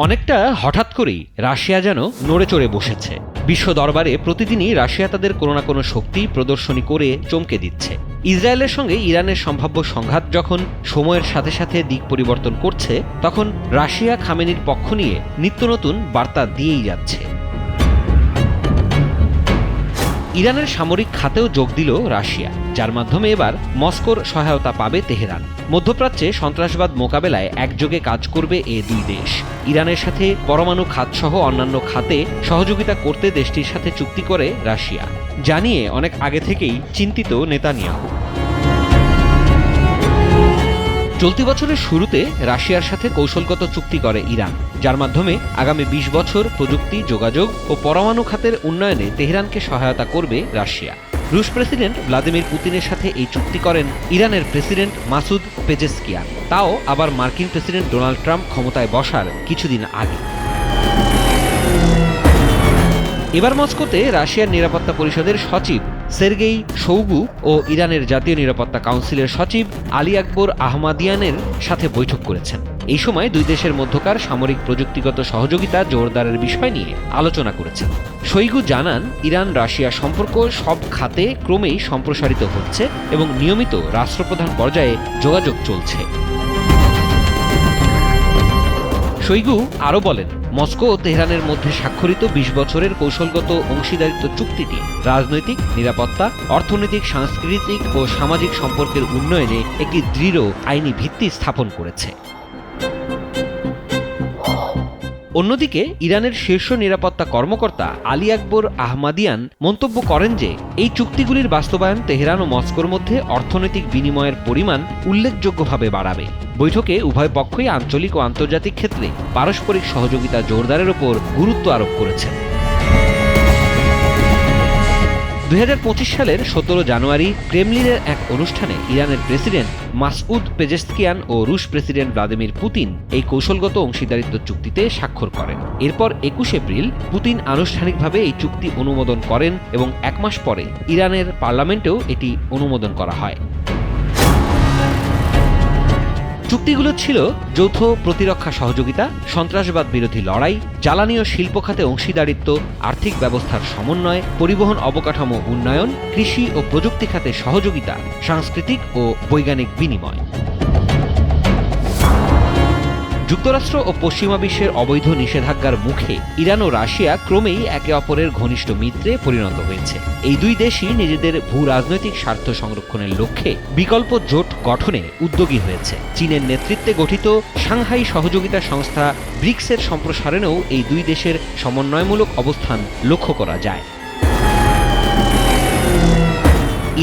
অনেকটা হঠাৎ করেই রাশিয়া যেন নড়ে চড়ে বসেছে। বিশ্ব দরবারে প্রতিদিনই রাশিয়া তাদের কোনো না কোনো শক্তি প্রদর্শনী করে চমকে দিচ্ছে। ইসরায়েলের সঙ্গে ইরানের সম্ভাব্য সংঘাত যখন সময়ের সাথে সাথে দিক পরিবর্তন করছে, তখন রাশিয়া খামেনির পক্ষ নিয়ে নিত্য নতুন বার্তা দিয়েই যাচ্ছে। ইরানের সামরিক খাতেও যোগ দিল রাশিয়া, যার মাধ্যমে এবার মস্কোর সহায়তা পাবে তেহরান। মধ্যপ্রাচ্যে সন্ত্রাসবাদ মোকাবেলায় একযোগে কাজ করবে এ দুই দেশ। ইরানের সাথে পরমাণু খাতসহ অন্যান্য খাতে সহযোগিতা করতে দেশটির সাথে চুক্তি করে রাশিয়া, জানিয়ে অনেক আগে থেকেই চিন্তিত নেতানিয়াহু। চলতি বছরের শুরুতে রাশিয়ার সাথে কৌশলগত চুক্তি করে ইরান, যার মাধ্যমে আগামী ২০ বছর প্রযুক্তি, যোগাযোগ ও পরমাণু খাতের উন্নয়নে তেহরানকে সহায়তা করবে রাশিয়া। রুশ প্রেসিডেন্ট ভ্লাদিমির পুতিনের সাথে এই চুক্তি করেন ইরানের প্রেসিডেন্ট মাসুদ পেজেশকিয়ান, তাও আবার মার্কিন প্রেসিডেন্ট ডোনাল্ড ট্রাম্প ক্ষমতায় বসার কিছুদিন আগে। এবার মস্কোতে রাশিয়ার নিরাপত্তা পরিষদের সচিব সের্গেই শোইগু ও ইরানের জাতীয় নিরাপত্তা কাউন্সিলের সচিব আলী আকবর আহমাদিয়ানের সাথে বৈঠক করেছেন। এই সময় দুই দেশের মধ্যকার সামরিক প্রযুক্তিগত সহযোগিতা জোরদারের বিষয় নিয়ে আলোচনা করেছেন। শোইগু জানান, ইরান রাশিয়া সম্পর্ক সব খাতে ক্রমেই সম্প্রসারিত হচ্ছে এবং নিয়মিত রাষ্ট্রপ্রধান পর্যায়ে যোগাযোগ চলছে। শোইগু আরও বলেন, মস্কো ও তেহরানের মধ্যে স্বাক্ষরিত ২০ বছরের কৌশলগত অংশীদারিত্ব চুক্তিটি রাজনৈতিক, নিরাপত্তা, অর্থনৈতিক, সাংস্কৃতিক ও সামাজিক সম্পর্কের উন্নয়নে একটি দৃঢ় আইনি ভিত্তি স্থাপন করেছে। অন্যদিকে ইরানের শীর্ষ নিরাপত্তা কর্মকর্তা আলী আকবর আহমাদিয়ান মন্তব্য করেন যে, এই চুক্তিগুলির বাস্তবায়ন তেহরান ও মস্কোর মধ্যে অর্থনৈতিক বিনিময়ের পরিমাণ উল্লেখযোগ্যভাবে বাড়াবে। বৈঠকে উভয় পক্ষই আঞ্চলিক ও আন্তর্জাতিক ক্ষেত্রে পারস্পরিক সহযোগিতা জোরদারের ওপর গুরুত্ব আরোপ করেছেন। ২০২৫ সালের ১৭ জানুয়ারি ক্রেমলিনের এক অনুষ্ঠানে ইরানের প্রেসিডেন্ট মাসউদ পেজেশকিয়ান ও রুশ প্রেসিডেন্ট ভ্লাদিমির পুতিন এই কৌশলগত অংশীদারিত্ব চুক্তিতে স্বাক্ষর করেন। এরপর ২১ এপ্রিল পুতিন আনুষ্ঠানিকভাবে এই চুক্তি অনুমোদন করেন এবং এক মাস পরে ইরানের পার্লামেন্টেও এটি অনুমোদন করা হয়। চুক্তিগুলো ছিল যৌথ প্রতিরক্ষা সহযোগিতা, সন্ত্রাসবাদ বিরোধী লড়াই, জ্বালানি ও শিল্প খাতে অংশীদারিত্ব, আর্থিক ব্যবস্থার সমন্বয়, পরিবহন অবকাঠামো উন্নয়ন, কৃষি ও প্রযুক্তি খাতে সহযোগিতা, সাংস্কৃতিক ও বৈজ্ঞানিক বিনিময়। যুক্তরাষ্ট্র ও পশ্চিমা বিশ্বের অবৈধ নিষেধাজ্ঞার মুখে ইরান ও রাশিয়া ক্রমেই একে অপরের ঘনিষ্ঠ মিত্রে পরিণত হয়েছে। এই দুই দেশই নিজেদের ভূ রাজনৈতিক স্বার্থ সংরক্ষণের লক্ষ্যে বিকল্প জোট গঠনে উদ্যোগী হয়েছে। চীনের নেতৃত্বে গঠিত সাংহাই সহযোগিতা সংস্থা ব্রিক্সের সম্প্রসারণেও এই দুই দেশের সমন্বয়মূলক অবস্থান লক্ষ্য করা যায়।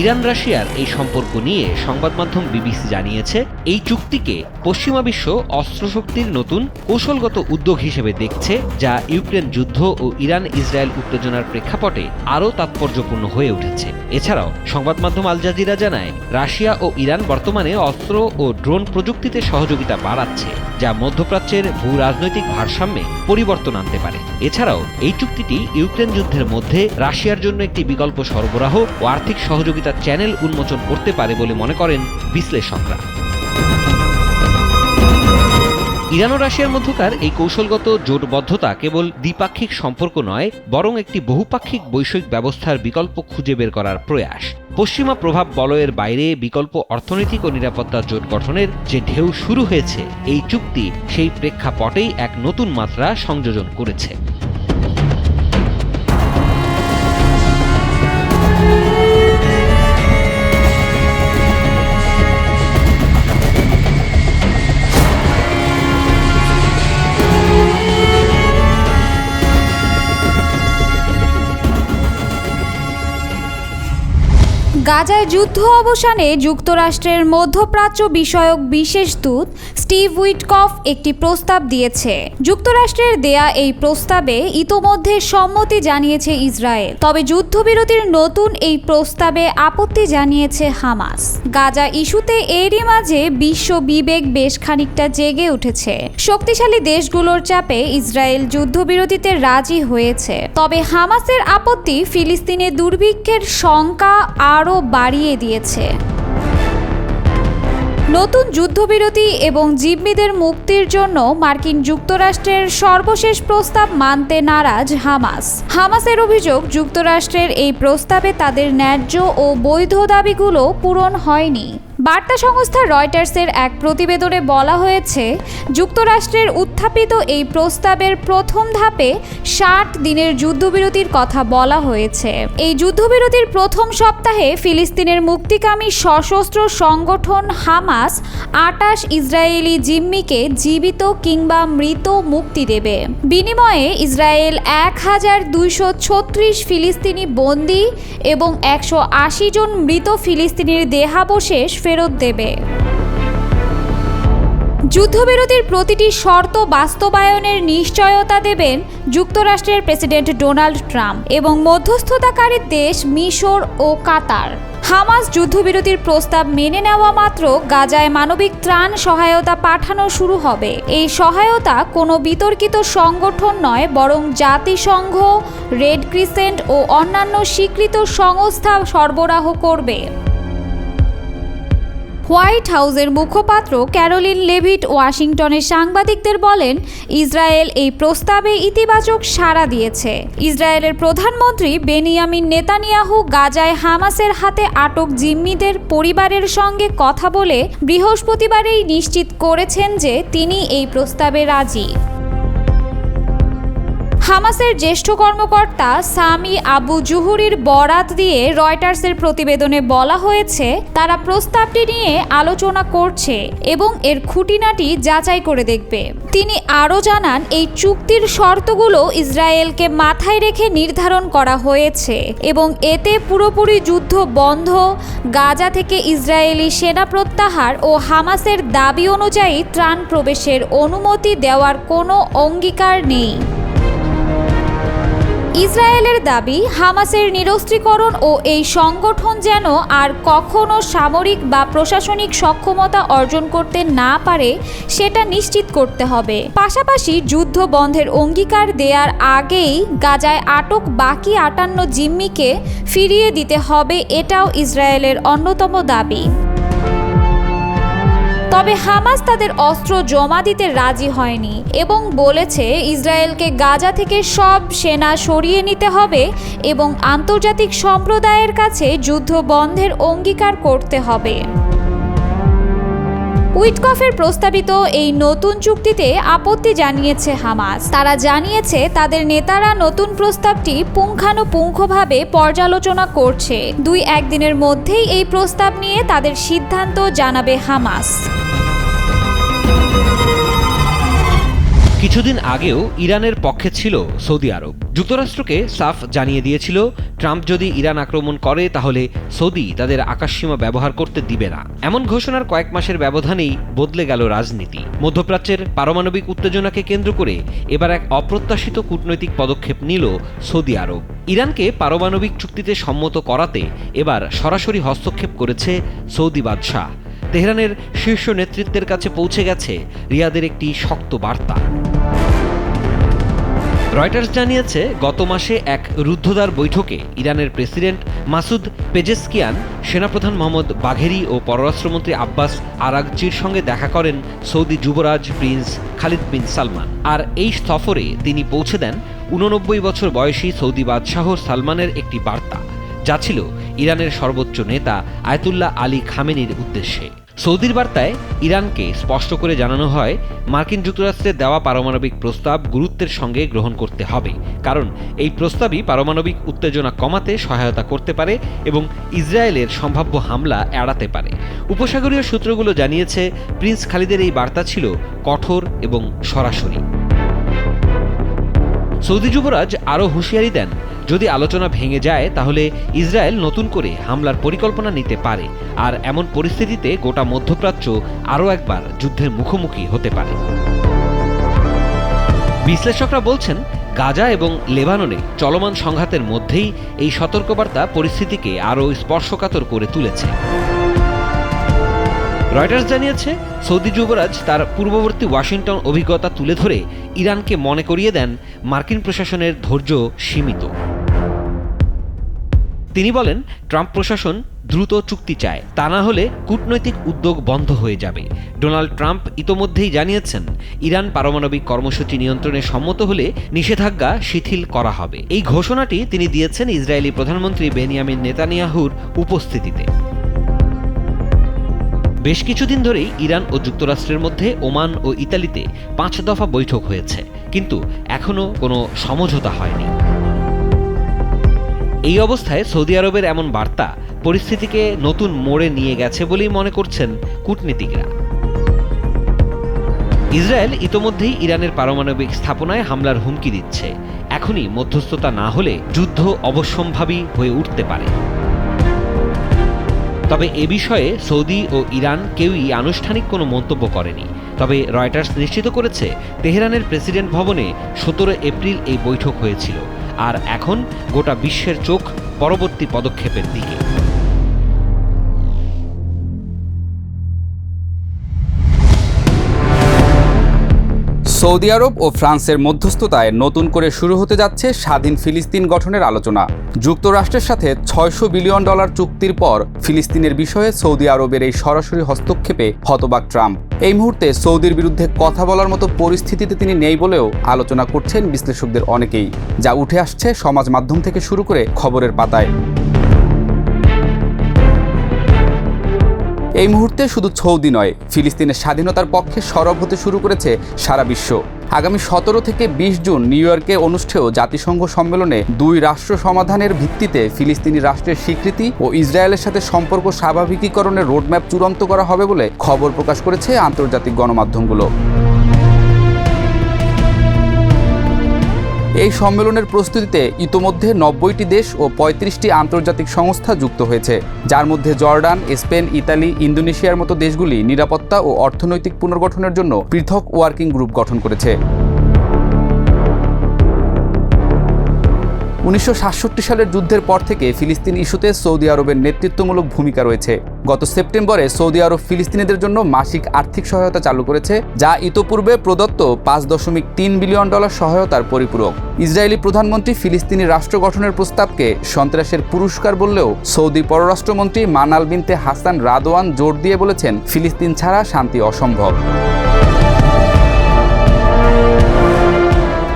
ইরান রাশিয়ার এই সম্পর্ক নিয়ে সংবাদ মাধ্যম বিবিসি জানিয়েছে, এই চুক্তিকে পশ্চিমা বিশ্ব অস্ত্রশক্তির নতুন কৌশলগত উদ্যোগ হিসেবে দেখছে, যা ইউক্রেন যুদ্ধ ও ইরান ইসরায়েল উত্তেজনার প্রেক্ষাপটে আরও তাৎপর্যপূর্ণ হয়ে উঠেছে। এছাড়াও সংবাদ মাধ্যম আল জাজিরা জানায়, রাশিয়া ও ইরান বর্তমানে অস্ত্র ও ড্রোন প্রযুক্তিতে সহযোগিতা বাড়াচ্ছে, যা মধ্যপ্রাচ্যের ভূ রাজনৈতিক ভারসাম্যে পরিবর্তন আনতে পারে। এছাড়াও এই চুক্তিটি ইউক্রেন যুদ্ধের মধ্যে রাশিয়ার জন্য একটি বিকল্প সরবরাহ ও আর্থিক সহযোগিতা চ্যানেল উন্মোচন করতে পারে বলে মনে করেন বিশ্লেষকরা। ইরান ও রাশিয়ার মধ্যকার এই কৌশলগত জোটবদ্ধতা কেবল দ্বিপাক্ষিক সম্পর্ক নয়, বরং একটি বহুপাক্ষিক বৈশ্বিক ব্যবস্থার বিকল্প খুঁজে বের করার প্রয়াস। পশ্চিমা প্রভাব বলয়ের বাইরে বিকল্প অর্থনৈতিক ও নিরাপত্তা জোট গঠনের যে ঢেউ শুরু হয়েছে, এই চুক্তি সেই প্রেক্ষাপটেই এক নতুন মাত্রা সংযোজন করেছে। গাজায় যুদ্ধ অবসানে যুক্তরাষ্ট্রের মধ্যপ্রাচ্য বিষয়ক বিশেষ দূত স্টিভ উইটকফ একটি প্রস্তাব দিয়েছে। যুক্তরাষ্ট্রের দেয়া এই প্রস্তাবে ইতোমধ্যে সম্মতি জানিয়েছে ইসরায়েল, তবে যুদ্ধবিরতির নতুন এই প্রস্তাবে আপত্তি জানিয়েছে হামাস। গাজা ইস্যুতে এরই মাঝে বিশ্ব বিবেক বেশ খানিকটা জেগে উঠেছে। শক্তিশালী দেশগুলোর চাপে ইসরায়েল যুদ্ধবিরতিতে রাজি হয়েছে, তবে হামাসের আপত্তি ফিলিস্তিনে দুর্ভিক্ষের শঙ্কা আরও বাড়িয়ে দিয়েছে। নতুন যুদ্ধবিরতি এবং জিম্মিদের মুক্তির জন্য মার্কিন যুক্তরাষ্ট্রের সর্বশেষ প্রস্তাব মানতে নারাজ হামাস। হামাসের অভিযোগ, যুক্তরাষ্ট্রের এই প্রস্তাবে তাদের ন্যায্য ও বৈধ দাবিগুলো পূরণ হয়নি। বার্তা সংস্থা রয়টার্সের এক প্রতিবেদনে বলা হয়েছে, যুক্তরাষ্ট্রের উত্থাপিত এই প্রস্তাবের প্রথম ধাপে 60 দিনের যুদ্ধবিরতির কথা বলা হয়েছে। এই যুদ্ধবিরতির প্রথম সপ্তাহে ফিলিস্তিনের মুক্তিকামী সশস্ত্র সংগঠন হামাস 28 ইসরায়েলি জিম্মিকে জীবিত কিংবা মৃত মুক্তি দেবে। বিনিময়ে ইসরায়েল 1236 ফিলিস্তিনি বন্দী এবং 180 জন মৃত ফিলিস্তিনির দেহাবশেষ ফেরত দেবে। যুদ্ধবিরতির প্রতিটি শর্ত বাস্তবায়নের নিশ্চয়তা দেবেন যুক্তরাষ্ট্রের প্রেসিডেন্ট ডোনাল্ড ট্রাম্প এবং মধ্যস্থতাকারী দেশ মিশর ও কাতার। হামাস যুদ্ধবিরতির প্রস্তাব মেনে নেওয়া মাত্র গাজায় মানবিক ত্রাণ সহায়তা পাঠানো শুরু হবে। এই সহায়তা কোনো বিতর্কিত সংগঠন নয়, বরং জাতিসংঘ, রেড ক্রিসেন্ট ও অন্যান্য স্বীকৃত সংস্থা সরবরাহ করবে। হোয়াইট হাউসের মুখপাত্র ক্যারোলিন লেভিট ওয়াশিংটনের সাংবাদিকদের বলেন, ইসরায়েল এই প্রস্তাবে ইতিবাচক সাড়া দিয়েছে। ইসরায়েলের প্রধানমন্ত্রী বেনিয়ামিন নেতানিয়াহু গাজায় হামাসের হাতে আটক জিম্মিদের পরিবারের সঙ্গে কথা বলে বৃহস্পতিবারেই নিশ্চিত করেছেন যে তিনি এই প্রস্তাবে রাজি। হামাসের জ্যেষ্ঠ কর্মকর্তা সামি আবু জুহুরির বরাত দিয়ে রয়টার্সের প্রতিবেদনে বলা হয়েছে, তারা প্রস্তাবটি নিয়ে আলোচনা করছে এবং এর খুঁটিনাটি যাচাই করে দেখবে। তিনি আরও জানান, এই চুক্তির শর্তগুলো ইসরায়েলকে মাথায় রেখে নির্ধারণ করা হয়েছে এবং এতে পুরোপুরি যুদ্ধ বন্ধ, গাজা থেকে ইসরায়েলি সেনা প্রত্যাহার ও হামাসের দাবি অনুযায়ী ত্রাণ প্রবেশের অনুমতি দেওয়ার কোনো অঙ্গীকার নেই। ইসরায়েলের দাবি, হামাসের নিরস্ত্রীকরণ ও এই সংগঠন যেন আর কখনো সামরিক বা প্রশাসনিক সক্ষমতা অর্জন করতে না পারে সেটা নিশ্চিত করতে হবে। পাশাপাশি যুদ্ধ বন্ধের অঙ্গীকার দেওয়ার আগেই গাজায় আটক বাকি 58 জিম্মিকে ফিরিয়ে দিতে হবে, এটাও ইসরায়েলের অন্যতম দাবি। তবে হামাস তাদের অস্ত্র জমা দিতে রাজি হয়নি এবং বলেছে ইসরায়েলকে গাজা থেকে সব সেনা সরিয়ে নিতে হবে এবং আন্তর্জাতিক সম্প্রদায়ের কাছে যুদ্ধ বন্ধের অঙ্গীকার করতে হবে। উইটকফের প্রস্তাবিত এই নতুন চুক্তিতে আপত্তি জানিয়েছে হামাস। তারা জানিয়েছে তাদের নেতারা নতুন প্রস্তাবটি পুঙ্খানুপুঙ্খভাবে পর্যালোচনা করছে। 2-1 দিনের মধ্যেই এই প্রস্তাব নিয়ে তাদের সিদ্ধান্ত জানাবে হামাস। কিছুদিন আগেও ইরানের পক্ষে ছিল সৌদি আরব। যুক্তরাষ্ট্রকে সাফ জানিয়ে দিয়েছিল, ট্রাম্প যদি ইরান আক্রমণ করে তাহলে সৌদি তাদের আকাশসীমা ব্যবহার করতে দিবে না। এমন ঘোষণার কয়েক মাসের ব্যবধানেই বদলে গেল রাজনীতি। মধ্যপ্রাচ্যের পারমাণবিক উত্তেজনাকে কেন্দ্র করে এবার এক অপ্রত্যাশিত কূটনৈতিক পদক্ষেপ নিল সৌদি আরব। ইরানকে পারমাণবিক চুক্তিতে সম্মত করাতে এবার সরাসরি হস্তক্ষেপ করেছে সৌদি বাদশাহ। তেহরানের শীর্ষ নেতৃত্বের কাছে পৌঁছে গেছে রিয়াদের একটি শক্ত বার্তা। রয়টার্স জানিয়েছে, গত মাসে এক রুদ্ধদ্বার বৈঠকে ইরানের প্রেসিডেন্ট মাসুদ পেজেশকিয়ান, সেনাপ্রধান মোহাম্মদ বাঘেরি ও পররাষ্ট্রমন্ত্রী আব্বাস আরাগচির সঙ্গে দেখা করেন সৌদি যুবরাজ প্রিন্স খালিদ বিন সালমান। আর এই সফরে তিনি পৌঁছে দেন 89 বছর বয়সী সৌদি বাদশাহ সালমানের একটি বার্তা, যা ছিল ইরানের সর্বোচ্চ নেতা আয়াতুল্লাহ আলী খামেনির উদ্দেশ্যে। সৌদির বার্তায় ইরানকে স্পষ্ট করে জানানো হয়, মার্কিন যুক্তরাষ্ট্রের দেওয়া পারমাণবিক প্রস্তাব গুরুত্বের সঙ্গে গ্রহণ করতে হবে, কারণ এই প্রস্তাবই পারমাণবিক উত্তেজনা কমাতে সহায়তা করতে পারে এবং ইসরায়েলের সম্ভাব্য হামলা এড়াতে পারে। উপসাগরীয় সূত্রগুলো জানিয়েছে, প্রিন্স খালিদের এই বার্তা ছিল কঠোর এবং সরাসরি। সৌদি যুবরাজ আরও হুঁশিয়ারি দেন, যদি আলোচনা ভেঙে যায় তাহলে ইসরায়েল নতুন করে হামলার পরিকল্পনা নিতে পারে, আর এমন পরিস্থিতিতে গোটা মধ্যপ্রাচ্য আরও একবার যুদ্ধের মুখোমুখি হতে পারে। বিশ্লেষকরা বলছেন, গাজা এবং লেবাননে চলমান সংঘাতের মধ্যেই এই সতর্কবার্তা পরিস্থিতিকে আরও স্পর্শকাতর করে তুলেছে। রয়টার্স জানিয়েছে, সৌদি যুবরাজ তার পূর্ববর্তী ওয়াশিংটন অভিজ্ঞতা তুলে ধরে ইরানকে মনে করিয়ে দেন মার্কিন প্রশাসনের ধৈর্য সীমিত। তিনি বলেন, ট্রাম্প প্রশাসন দ্রুত চুক্তি চায়, তা না হলে কূটনৈতিক উদ্যোগ বন্ধ হয়ে যাবে। ডোনাল্ড ট্রাম্প ইতোমধ্যেই জানিয়েছেন, ইরান পারমাণবিক কর্মসূচি নিয়ন্ত্রণে সম্মত হলে নিষেধাজ্ঞা শিথিল করা হবে। এই ঘোষণাটি তিনি দিয়েছেন ইসরায়েলি প্রধানমন্ত্রী বেনিয়ামিন নেতানিয়াহুর উপস্থিতিতে। বেশ কিছুদিন ধরেই ইরান ও যুক্তরাষ্ট্রের মধ্যে ওমান ও ইতালিতে 5 দফা বৈঠক হয়েছে, কিন্তু এখনও কোনো সমঝোতা হয়নি। এই অবস্থায় সৌদি আরবের এমন বার্তা পরিস্থিতিকে নতুন মোড়ে নিয়ে গেছে বলেই মনে করছেন কূটনীতিকরা। ইসরায়েল ইতোমধ্যেই ইরানের পারমাণবিক স্থাপনায় হামলার হুমকি দিচ্ছে। এখনই মধ্যস্থতা না হলে যুদ্ধ অবশ্যম্ভাবী হয়ে উঠতে পারে। তবে এ বিষয়ে সৌদি ও ইরান কেউই আনুষ্ঠানিক কোনো মন্তব্য করেনি। তবে রয়টার্স নিশ্চিত করেছে, তেহরানের প্রেসিডেন্ট ভবনে 17 এপ্রিল এই বৈঠক হয়েছিল। আর এখন গোটা বিশ্বের চোখ পরবর্তী পদক্ষেপের দিকে। সৌদি আরব ও ফ্রান্সের মধ্যস্থতায় নতুন করে শুরু হতে যাচ্ছে স্বাধীন ফিলিস্তিন গঠনের আলোচনা। যুক্তরাষ্ট্রের সাথে $600 বিলিয়ন চুক্তির পর ফিলিস্তিনের বিষয়ে সৌদি আরবের এই সরাসরি হস্তক্ষেপে হতবাক ট্রাম্প। এই মুহূর্তে সৌদির বিরুদ্ধে কথা বলার মতো পরিস্থিতিতে তিনি নেই বলেও আলোচনা করছেন বিশ্লেষকদের অনেকেই, যা উঠে আসছে সমাজ মাধ্যম থেকে শুরু করে খবরের পাতায়। এই মুহূর্তে শুধু সৌদি নয়, ফিলিস্তিনের স্বাধীনতার পক্ষে সরব হতে শুরু করেছে সারা বিশ্ব। আগামী 17 থেকে 20 জুন নিউ ইয়র্কে অনুষ্ঠেয় জাতিসংঘ সম্মেলনে 2 রাষ্ট্র সমাধানের ভিত্তিতে ফিলিস্তিনি রাষ্ট্রের স্বীকৃতি ও ইসরায়েলের সাথে সম্পর্ক স্বাভাবিকীকরণের রোডম্যাপ চূড়ান্ত করা হবে বলে খবর প্রকাশ করেছে আন্তর্জাতিক গণমাধ্যমগুলো। এই সম্মেলনের প্রস্তুতিতে ইতোমধ্যে 90টি দেশ ও 35টি আন্তর্জাতিক সংস্থা যুক্ত হয়েছে, যার মধ্যে জর্ডান, স্পেন, ইতালি, ইন্দোনেশিয়ার মতো দেশগুলি নিরাপত্তা ও অর্থনৈতিক পুনর্গঠনের জন্য পৃথক ওয়ার্কিং গ্রুপ গঠন করেছে। 1967 সালের যুদ্ধের পর থেকে ফিলিস্তিন ইস্যুতে সৌদি আরবের নেতৃত্বমূলক ভূমিকা রয়েছে। গত সেপ্টেম্বরে সৌদি আরব ফিলিস্তিনিদের জন্য মাসিক আর্থিক সহায়তা চালু করেছে, যা ইতোপূর্বে প্রদত্ত $5.3 বিলিয়ন সহায়তার পরিপূরক। ইসরায়েলি প্রধানমন্ত্রী ফিলিস্তিনি রাষ্ট্র গঠনের প্রস্তাবকে সন্ত্রাসের পুরস্কার বললেও সৌদি পররাষ্ট্রমন্ত্রী মানাল বিনতে হাসান রাদওয়ান জোর দিয়ে বলেছেন, ফিলিস্তিন ছাড়া শান্তি অসম্ভব।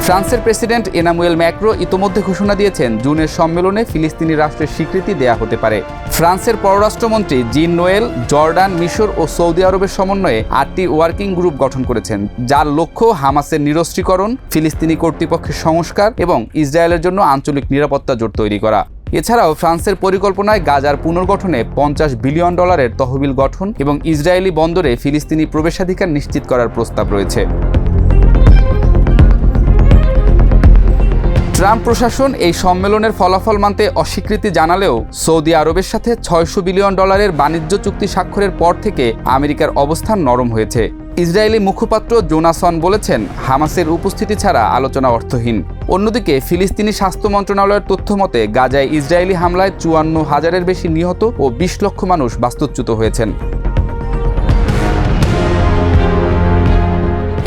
ফ্রান্সের প্রেসিডেন্ট এনামুয়েল ম্যাক্রো ইতোমধ্যে ঘোষণা দিয়েছেন, জুনের সম্মেলনে ফিলিস্তিনি রাষ্ট্রের স্বীকৃতি দেয়া হতে পারে। ফ্রান্সের পররাষ্ট্রমন্ত্রী জিন নোয়েল জর্ডান, মিশর ও সৌদি আরবের সমন্বয়ে 8টি ওয়ার্কিং গ্রুপ গঠন করেছেন, যার লক্ষ্য হামাসের নিরস্ত্রীকরণ, ফিলিস্তিনি কর্তৃপক্ষের সংস্কার এবং ইসরায়েলের জন্য আঞ্চলিক নিরাপত্তা জোট তৈরি করা। এছাড়াও ফ্রান্সের পরিকল্পনায় গাজার পুনর্গঠনে $50 বিলিয়ন তহবিল গঠন এবং ইসরায়েলি বন্দরে ফিলিস্তিনি প্রবেশাধিকার নিশ্চিত করার প্রস্তাব রয়েছে। ট্রাম্প প্রশাসন এই সম্মেলনের ফলাফল মানতে অস্বীকৃতি জানালেও সৌদি আরবের সাথে $600 বিলিয়ন বাণিজ্য চুক্তি স্বাক্ষরের পর থেকে আমেরিকার অবস্থান নরম হয়েছে। ইসরায়েলি মুখপাত্র জোনাসন বলেছেন, হামাসের উপস্থিতি ছাড়া আলোচনা অর্থহীন। অন্যদিকে ফিলিস্তিনি স্বাস্থ্য মন্ত্রণালয়ের তথ্য মতে গাজায় ইসরায়েলি হামলায় 54,000-এর বেশি নিহত ও 20 লক্ষ মানুষ বাস্তুচ্যুত হয়েছেন।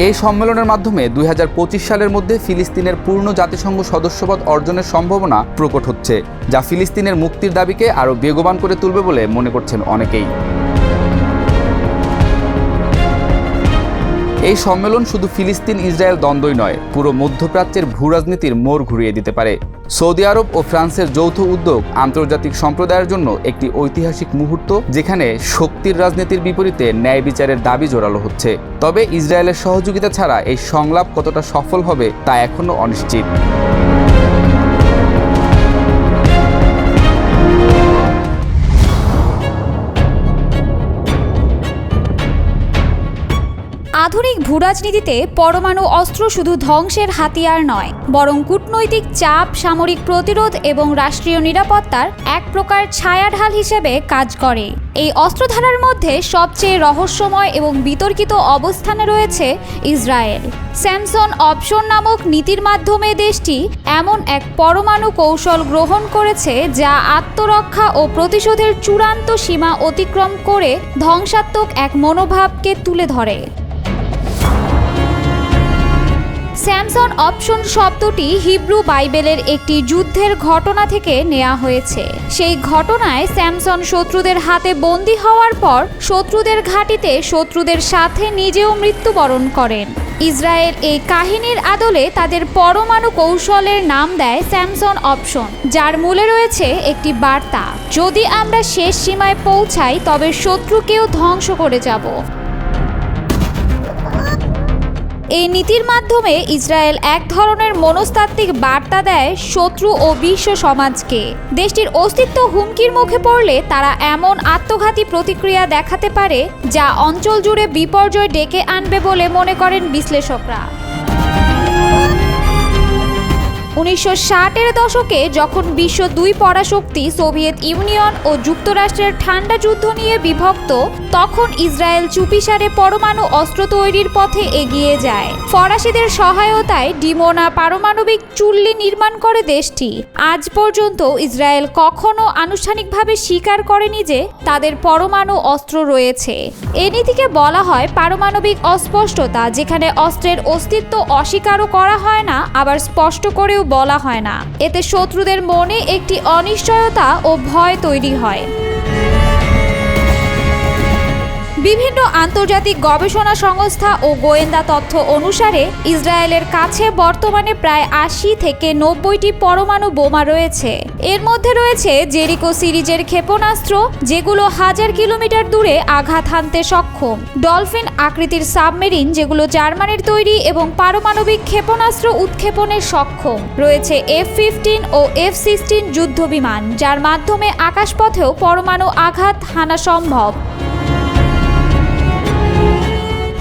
এই সম্মেলনের মাধ্যমে 2025 সালের মধ্যে ফিলিস্তিনের পূর্ণ জাতিসংঘ সদস্যপদ অর্জনের সম্ভাবনা প্রকট হচ্ছে, যা ফিলিস্তিনের মুক্তির দাবিকে আরও বেগবান করে তুলবে বলে মনে করছেন অনেকেই। এই সম্মেলন শুধু ফিলিস্তিন ইসরায়েল দ্বন্দ্বই নয়, পুরো মধ্যপ্রাচ্যের ভূরাজনীতির মোড় ঘুরিয়ে দিতে পারে। সৌদি আরব ও ফ্রান্সের যৌথ উদ্যোগ আন্তর্জাতিক সম্প্রদায়ের জন্য একটি ঐতিহাসিক মুহূর্ত, যেখানে শক্তির রাজনীতির বিপরীতে ন্যায় বিচারের দাবি জোরালো হচ্ছে। তবে ইসরায়েলের সহযোগিতা ছাড়া এই সংলাপ কতটা সফল হবে তা এখনও অনিশ্চিত। আধুনিক ভূরাজনীতিতে পরমাণু অস্ত্র শুধু ধ্বংসের হাতিয়ার নয়, বরং কূটনৈতিক চাপ, সামরিক প্রতিরোধ এবং রাষ্ট্রীয় নিরাপত্তার এক প্রকার ছায়াঢাল হিসেবে কাজ করে। এই অস্ত্রধারার মধ্যে সবচেয়ে রহস্যময় এবং বিতর্কিত অবস্থানে রয়েছে ইসরায়েল। স্যামসন অপশন নামক নীতির মাধ্যমে দেশটি এমন এক পরমাণু কৌশল গ্রহণ করেছে, যা আত্মরক্ষা ও প্রতিশোধের চূড়ান্ত সীমা অতিক্রম করে ধ্বংসাত্মক এক মনোভাবকে তুলে ধরে। স্যামসন অপশন শব্দটি হিব্রু বাইবেলের একটি যুদ্ধের ঘটনা থেকে নেওয়া হয়েছে। সেই ঘটনায় স্যামসন শত্রুদের হাতে বন্দী হওয়ার পর শত্রুদের ঘাঁটিতে শত্রুদের সাথে নিজেও মৃত্যুবরণ করেন। ইসরায়েল এই কাহিনীর আদলে তাদের পরমাণু কৌশলের নাম দেয় স্যামসন অপশন, যার মূলে রয়েছে একটি বার্তা: যদি আমরা শেষ সীমায় পৌঁছাই তবে শত্রুকেও ধ্বংস করে যাব। এই নীতির মাধ্যমে ইসরায়েল এক ধরনের মনস্তাত্ত্বিক বার্তা দেয় শত্রু ও বিশ্ব সমাজকে। দেশটির অস্তিত্ব হুমকির মুখে পড়লে তারা এমন আত্মঘাতী প্রতিক্রিয়া দেখাতে পারে যা অঞ্চল জুড়ে বিপর্যয় ডেকে আনবে বলে মনে করেন বিশ্লেষকরা। 1960-এর দশকে যখন বিশ্ব দুই পরাশক্তি সোভিয়েত ইউনিয়ন ও যুক্তরাষ্ট্রের ঠান্ডা যুদ্ধ নিয়ে বিভক্ত, তখন ইসরায়েল চুপিসারে পরমাণু অস্ত্র তৈরির পথে এগিয়ে যায়। ফরাসিদের সহায়তায় ডিমোনা পারমাণবিক চুল্লি নির্মাণ করে দেশটি। আজ পর্যন্ত ইসরায়েল কখনো আনুষ্ঠানিকভাবে স্বীকার করেনি যে তাদের পরমাণু অস্ত্র রয়েছে। এ নীতিকে বলা হয় পারমাণবিক অস্পষ্টতা, যেখানে অস্ত্রের অস্তিত্ব অস্বীকারও করা হয় না, আবার স্পষ্ট করেও বলা হয় না। এতে শত্রুদের মনে একটি অনিশ্চয়তা ও ভয় তৈরি হয়। বিভিন্ন আন্তর্জাতিক গবেষণা সংস্থা ও গোয়েন্দা তথ্য অনুসারে ইসরায়েলের কাছে বর্তমানে প্রায় 80 থেকে 90টি পরমাণু বোমা রয়েছে। এর মধ্যে রয়েছে জেরিকো সিরিজের ক্ষেপণাস্ত্র, যেগুলো 1000 কিলোমিটার দূরে আঘাত হানতে সক্ষম; ডলফিন আকৃতির সাবমেরিন, যেগুলো জার্মানির তৈরি এবং পারমাণবিক ক্ষেপণাস্ত্র উৎক্ষেপণে সক্ষম; রয়েছে F-15 ও F-16 যুদ্ধবিমান, যার মাধ্যমে আকাশপথেও পরমাণু আঘাত হানা সম্ভব।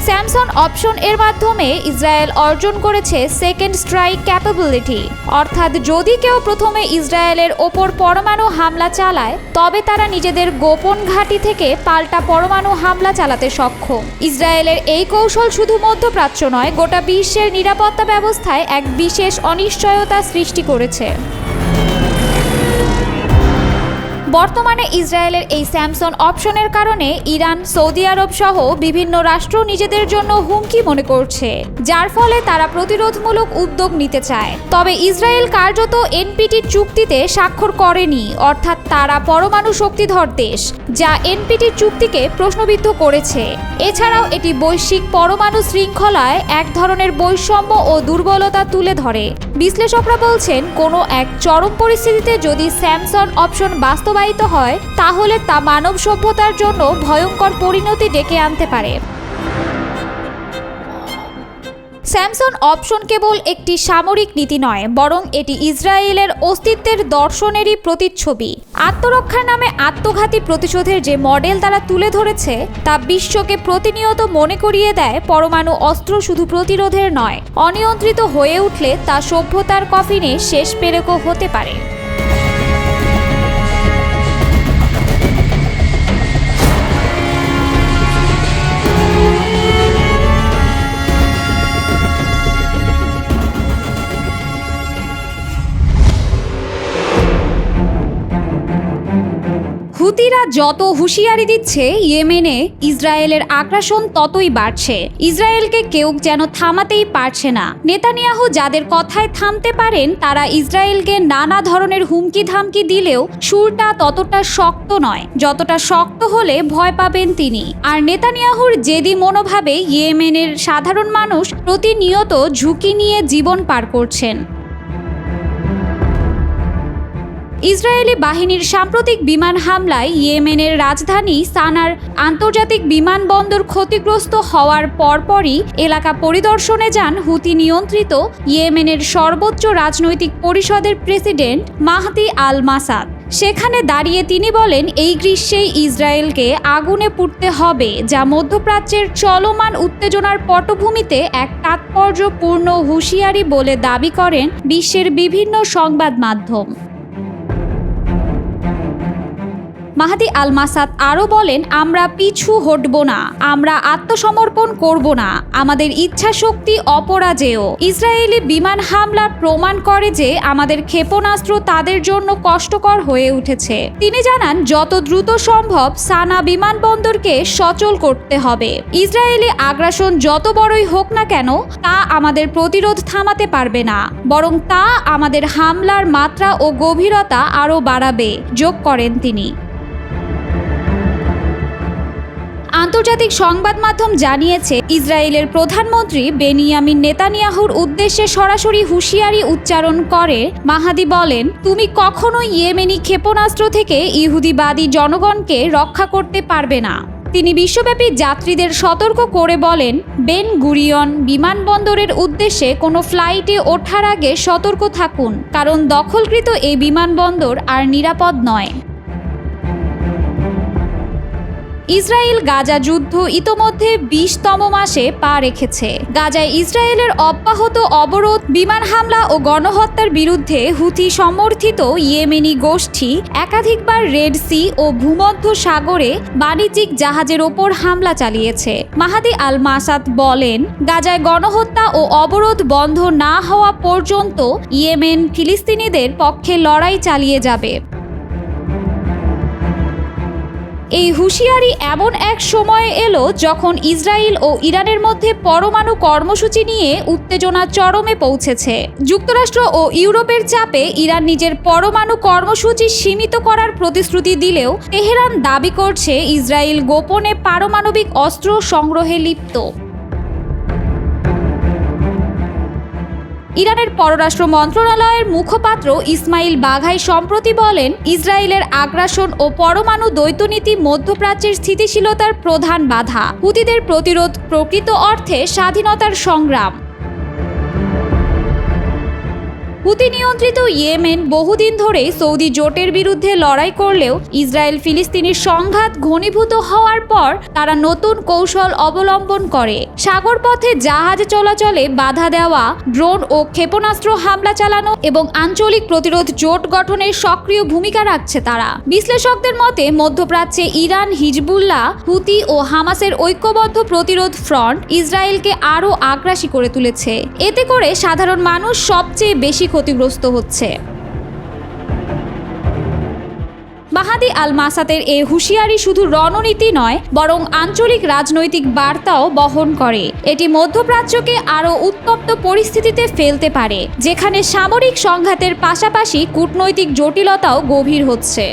স্যামসন অপশন এর মাধ্যমে ইসরায়েল অর্জন করেছে সেকেন্ড স্ট্রাইক ক্যাপাবিলিটি, অর্থাৎ যদি কেউ প্রথমে ইসরায়েলের ওপর পরমাণু হামলা চালায় তবে তারা নিজেদের গোপন ঘাঁটি থেকে পাল্টা পরমাণু হামলা চালাতে সক্ষম। ইসরায়েলের এই কৌশল শুধু মধ্যপ্রাচ্য নয়, গোটা বিশ্বের নিরাপত্তা ব্যবস্থায় এক বিশেষ অনিশ্চয়তা সৃষ্টি করেছে। বর্তমানে ইসরায়েলের এই স্যামসন অপশনের কারণে ইরান, সৌদি আরব সহ বিভিন্ন রাষ্ট্র নিজেদের জন্য হুমকি মনে করছে, যার ফলে তারা প্রতিরোধমূলক উদ্যোগ নিতে চায়। তবে ইসরায়েল কার্যত এনপিটি চুক্তিতে স্বাক্ষর করেনি, অর্থাৎ তারা পরমাণু শক্তিধর দেশ, যা এনপিটি চুক্তিকে প্রশ্নবিদ্ধ করেছে। এছাড়াও এটি বৈশ্বিক পরমাণু শৃঙ্খলায় এক ধরনের বৈষম্য ও দুর্বলতা তুলে ধরে। বিশ্লেষকরা বলছেন, কোনো এক চরম পরিস্থিতিতে যদি স্যামসন অপশন বাস্তবায়িত হয় তাহলে তা মানব সভ্যতার জন্য ভয়ঙ্কর পরিণতি ডেকে আনতে পারে। স্যামসন অপশন কেবল একটি সামরিক নীতি নয়, বরং এটি ইসরায়েলের অস্তিত্বের দর্শনেরই প্রতিচ্ছবি। আত্মরক্ষার নামে আত্মঘাতী প্রতিশোধের যে মডেল তারা তুলে ধরেছে তা বিশ্বকে প্রতিনিয়ত মনে করিয়ে দেয় পরমাণু অস্ত্র শুধু প্রতিরোধের নয়, অনিয়ন্ত্রিত হয়ে উঠলে তা সভ্যতার কফিনে শেষ পেরেকও হতে পারে। হুতিরা যত হুঁশিয়ারি দিচ্ছে, ইয়েমেনে ইসরায়েলের আগ্রাসন ততই বাড়ছে। ইসরায়েলকে কেউ যেন থামাতেই পারছে না। নেতানিয়াহু যাদের কথায় থামতে পারেন, তারা ইসরায়েলকে নানা ধরনের হুমকি ধামকি দিলেও সুরটা ততটা শক্ত নয় যতটা শক্ত হলে ভয় পাবেন তিনি। আর নেতানিয়াহুর জেদি মনোভাবে ইয়েমেনের সাধারণ মানুষ প্রতিনিয়ত ঝুঁকি নিয়ে জীবন পার করছেন। ইসরায়েলি বাহিনীর সাম্প্রতিক বিমান হামলায় ইয়েমেনের রাজধানী সানার আন্তর্জাতিক বিমানবন্দর ক্ষতিগ্রস্ত হওয়ার পরপরই এলাকা পরিদর্শনে যান হুতি নিয়ন্ত্রিত ইয়েমেনের সর্বোচ্চ রাজনৈতিক পরিষদের প্রেসিডেন্ট মাহদি আল মাসাদ। সেখানে দাঁড়িয়ে তিনি বলেন, এই গ্রীষ্মেই ইসরায়েলকে আগুনে পুড়তে হবে, যা মধ্যপ্রাচ্যের চলমান উত্তেজনার পটভূমিতে এক তাৎপর্যপূর্ণ হুঁশিয়ারি বলে দাবি করেন বিশ্বের বিভিন্ন সংবাদ মাধ্যম। মাহাদি আল মাসাদ আরও বলেন, আমরা পিছু হটব না, আমরা আত্মসমর্পণ করব না, আমাদের ইচ্ছা শক্তি অপরাজেয়। ইসরায়েলি বিমান হামলা প্রমাণ করে যে আমাদের ক্ষেপণাস্ত্র তাদের জন্য কষ্টকর হয়ে উঠেছে। তিনি জানান, যত দ্রুত সম্ভব সানা বিমানবন্দরকে সচল করতে হবে। ইসরায়েলি আগ্রাসন যত বড়ই হোক না কেন, তা আমাদের প্রতিরোধ থামাতে পারবে না, বরং তা আমাদের হামলার মাত্রা ও গভীরতা আরও বাড়াবে, যোগ করেন তিনি। আন্তর্জাতিক সংবাদ মাধ্যম জানিয়েছে, ইসরায়েলের প্রধানমন্ত্রী বেনিয়ামিন নেতানিয়াহুর উদ্দেশ্যে সরাসরি হুঁশিয়ারি উচ্চারণ করে মাহাদি বলেন, তুমি কখনোই ইয়েমেনি ক্ষেপণাস্ত্র থেকে ইহুদিবাদী জনগণকে রক্ষা করতে পারবে না। তিনি বিশ্বব্যাপী যাত্রীদের সতর্ক করে বলেন, বেন গুরিয়ন বিমানবন্দরের উদ্দেশ্যে কোনো ফ্লাইটে ওঠার আগে সতর্ক থাকুন, কারণ দখলকৃত এই বিমানবন্দর আর নিরাপদ নয়। ইসরায়েল গাজা যুদ্ধ ইতোমধ্যে 20তম মাসে পা রেখেছে। গাজায় ইসরায়েলের অব্যাহত অবরোধ, বিমান হামলা ও গণহত্যার বিরুদ্ধে হুথি সমর্থিত ইয়েমেনি গোষ্ঠী একাধিকবার রেড সি ও ভূমধ্য সাগরে বাণিজ্যিক জাহাজের ওপর হামলা চালিয়েছে। মাহাদি আল মাসাদ বলেন, গাজায় গণহত্যা ও অবরোধ বন্ধ না হওয়া পর্যন্ত ইয়েমেন ফিলিস্তিনিদের পক্ষে লড়াই চালিয়ে যাবে। এই হুঁশিয়ারি এমন এক সময়ে এলো যখন ইসরায়েল ও ইরানের মধ্যে পরমাণু কর্মসূচি নিয়ে উত্তেজনা চরমে পৌঁছেছে। যুক্তরাষ্ট্র ও ইউরোপের চাপে ইরান নিজের পরমাণু কর্মসূচি সীমিত করার প্রতিশ্রুতি দিলেও তেহরান দাবি করছে ইসরায়েল গোপনে পারমাণবিক অস্ত্র সংগ্রহে লিপ্ত। ইরানের পররাষ্ট্র মন্ত্রণালয়ের মুখপাত্র ইসমাইল বাঘাই সম্প্রতি বলেন, ইসরায়েলের আগ্রাসন ও পরমাণু দ্বৈতনীতি মধ্যপ্রাচ্যের স্থিতিশীলতার প্রধান বাধা। হুতিদের প্রতিরোধ প্রকৃত অর্থে স্বাধীনতার সংগ্রাম। হুতি নিয়ন্ত্রিত ইয়েমেন বহুদিন ধরেই সৌদি জোটের বিরুদ্ধে লড়াই করলেও ইসরায়েল ফিলিস্তিনির সংঘাত ঘনীভূত হওয়ার পর তারা নতুন কৌশল অবলম্বন করে। সাগরপথে জাহাজ চলাচলে বাধা দেওয়া, ড্রোন ও ক্ষেপণাস্ত্র হামলা চালানো এবং আঞ্চলিক প্রতিরোধ জোট গঠনের সক্রিয় ভূমিকা রাখছে তারা। বিশ্লেষকদের মতে, মধ্যপ্রাচ্যে ইরান, হিজবুল্লাহ, হুতি ও হামাসের ঐক্যবদ্ধ প্রতিরোধ ফ্রন্ট ইসরায়েলকে আরও আগ্রাসী করে তুলেছে। এতে করে সাধারণ মানুষ সবচেয়ে বেশি ক্ষতিগ্রস্ত হচ্ছে। মাহাদি আল মাসাদের এই হুঁশিয়ারি শুধু রণনীতি নয়, বরং আঞ্চলিক রাজনৈতিক বার্তাও বহন করে। এটি মধ্যপ্রাচ্যকে আরও উত্তপ্ত পরিস্থিতিতে ফেলতে পারে, যেখানে সামরিক সংঘাতের পাশাপাশি কূটনৈতিক জটিলতাও গভীর হচ্ছে।